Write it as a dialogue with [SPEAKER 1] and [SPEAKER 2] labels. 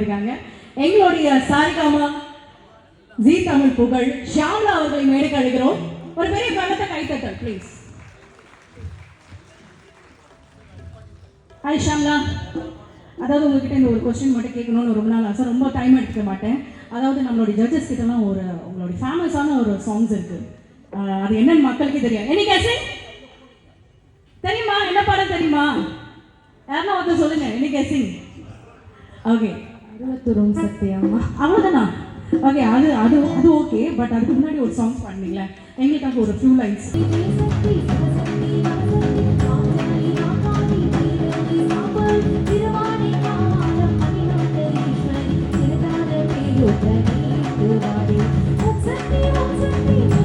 [SPEAKER 1] இருக்காங்க. எங்களுடைய சாரிகாமா ஜீ தமிழ் புகழ் ஷியாம்லா அவர்களை மேடைக்கு அழைக்கிறோம். ஒரு பெரிய பலத்த கைத்தட்டல் ப்ளீஸ். ஹாய் ஷியாம்லா. அதாவது உங்ககிட்ட இந்த ஒரு கொஸ்டின் மட்டும் கேட்கணும்னு ரொம்ப நாள் ஆசை. ரொம்ப டைம் எடுத்துக்க மாட்டேன். அதாவது நம்மளுடைய ஜட்ஜஸ் கிட்டலாம் உங்களுடைய ஃபேமஸான ஒரு சாங்ஸ் இருக்கு. அது என்னன்னு மக்களுக்கே தெரியும். Any guessing? தெரியுமா? என்ன பாடம் தெரியுமா? யாருன்னா ஒருத்தர் சொல்லுங்க. Any guessing? ஓகே,
[SPEAKER 2] அருவத்துரும் சத்தியம்மா.
[SPEAKER 1] அவ்வளோதானா? ஓகே, அது அது அது ஓகே. பட் அதுக்கு முன்னாடி ஒரு சாங்ஸ் பண்ணீங்களே, எங்களுக்காக ஒரு ஃபியூ லைன்ஸ்.
[SPEAKER 2] சக்தி